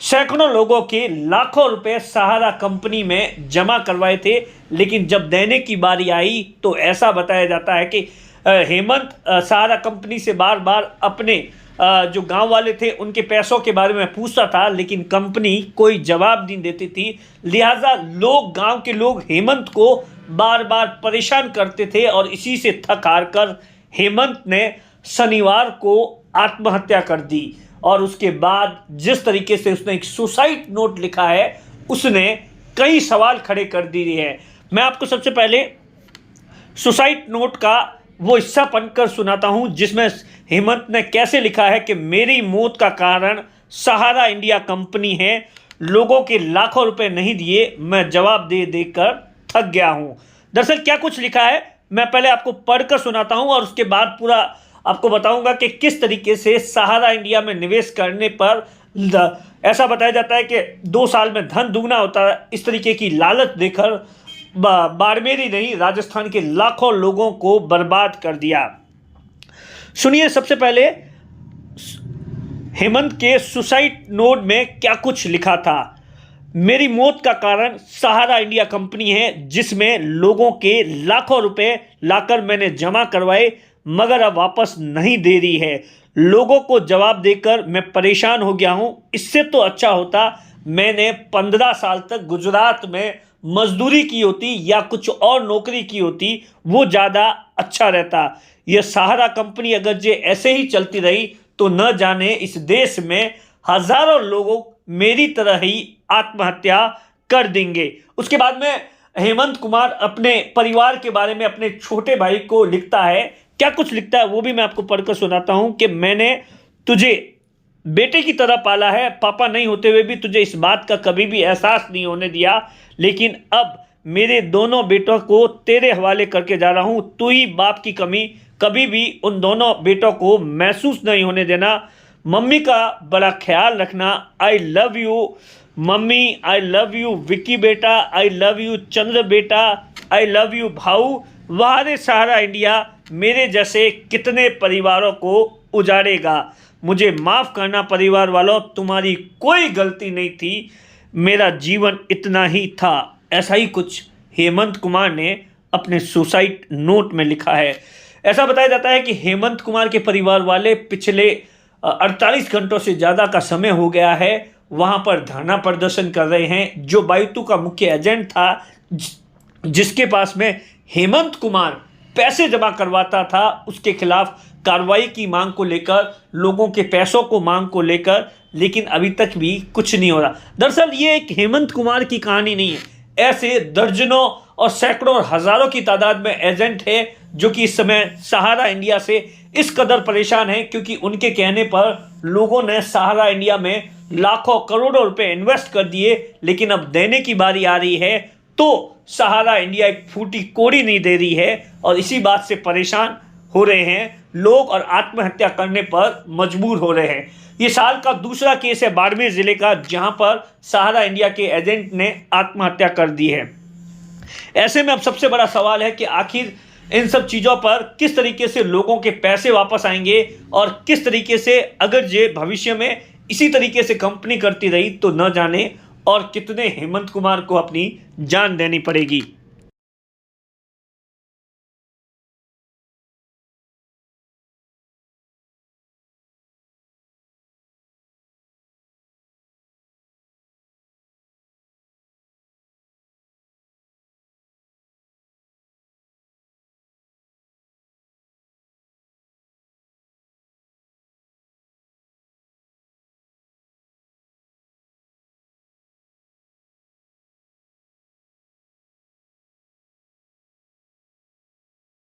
सैकड़ों लोगों के लाखों रुपए सहारा कंपनी में जमा करवाए थे, लेकिन जब देने की बारी आई तो ऐसा बताया जाता है कि हेमंत सहारा कंपनी से बार बार अपने जो गांव वाले थे उनके पैसों के बारे में पूछता था, लेकिन कंपनी कोई जवाब नहीं देती थी। लिहाजा गांव के लोग हेमंत को बार बार परेशान करते थे और इसी से थक हार कर हेमंत ने शनिवार को आत्महत्या कर दी। और उसके बाद जिस तरीके से उसने एक सुसाइड नोट लिखा है, उसने कई सवाल खड़े कर दिए हैं। मैं आपको सबसे पहले सुसाइड नोट का वो हिस्सा पढ़कर सुनाता हूं जिसमें हेमंत ने कैसे लिखा है कि मेरी मौत का कारण सहारा इंडिया कंपनी है, लोगों के लाखों रुपए नहीं दिए, मैं जवाब दे देकर थक गया हूं। दरअसल क्या कुछ लिखा है मैं पहले आपको पढ़कर सुनाता हूं और उसके बाद पूरा आपको बताऊंगा कि किस तरीके से सहारा इंडिया में निवेश करने पर ऐसा बताया जाता है कि 2 साल में धन दुगना होता है। इस तरीके की लालच देकर बाड़मेर ही नहीं, राजस्थान के लाखों लोगों को बर्बाद कर दिया। सुनिए सबसे पहले हेमंत के सुसाइड नोट में क्या कुछ लिखा था। मेरी मौत का कारण सहारा इंडिया कंपनी है, जिसमें लोगों के लाखों रुपए लाकर मैंने जमा करवाए, मगर अब वापस नहीं दे रही है। लोगों को जवाब देकर मैं परेशान हो गया हूं। इससे तो अच्छा होता मैंने 15 साल तक गुजरात में मजदूरी की होती या कुछ और नौकरी की होती, वो ज़्यादा अच्छा रहता। यह सहारा कंपनी अगर जे ऐसे ही चलती रही तो न जाने इस देश में हजारों लोगों मेरी तरह ही आत्महत्या कर देंगे। उसके बाद में हेमंत कुमार अपने परिवार के बारे में अपने छोटे भाई को लिखता है। क्या कुछ लिखता है वो भी मैं आपको पढ़कर सुनाता हूं कि मैंने तुझे बेटे की तरह पाला है, पापा नहीं होते हुए भी तुझे इस बात का कभी भी एहसास नहीं होने दिया, लेकिन अब मेरे दोनों बेटों को तेरे हवाले करके जा रहा हूं। तू ही बाप की कमी कभी भी उन दोनों बेटों को महसूस नहीं होने देना। मम्मी का बड़ा ख्याल रखना। I love you mummy, I love you Vicky बेटा, आई लव यू चंद्र बेटा, आई लव यू भाऊ। वारे सहारा इंडिया मेरे जैसे कितने परिवारों को उजाड़ेगा। मुझे माफ़ करना परिवार वालों, तुम्हारी कोई गलती नहीं थी, मेरा जीवन इतना ही था। ऐसा ही कुछ हेमंत कुमार ने अपने सुसाइड नोट में लिखा है। ऐसा बताया जाता है कि हेमंत कुमार के परिवार वाले पिछले 48 घंटों से ज़्यादा का समय हो गया है वहाँ पर धरना प्रदर्शन कर रहे हैं। जो बायतू का मुख्य एजेंट था, जिसके पास में हेमंत कुमार पैसे जमा करवाता था, उसके खिलाफ कार्रवाई की मांग को लेकर, लोगों के पैसों को मांग को लेकर, लेकिन अभी तक भी कुछ नहीं हो रहा। दरअसल ये एक हेमंत कुमार की कहानी नहीं है, ऐसे दर्जनों और सैकड़ों और हजारों की तादाद में एजेंट है जो कि इस समय सहारा इंडिया से इस कदर परेशान है क्योंकि उनके कहने पर लोगों ने सहारा इंडिया में लाखों करोड़ों रुपए इन्वेस्ट कर दिए, लेकिन अब देने की बारी आ रही है तो सहारा इंडिया एक फूटी कोड़ी नहीं दे रही है और इसी बात से परेशान हो रहे हैं लोग और आत्महत्या करने पर मजबूर हो रहे हैं। ये साल का दूसरा केस है बाड़मेर जिले का, जहां पर सहारा इंडिया के एजेंट ने आत्महत्या कर दी है। ऐसे में अब सबसे बड़ा सवाल है कि आखिर इन सब चीज़ों पर किस तरीके से लोगों के पैसे वापस आएंगे और किस तरीके से अगर ये भविष्य में इसी तरीके से कंपनी करती रही तो न जाने और कितने हेमंत कुमार को अपनी जान देनी पड़ेगी।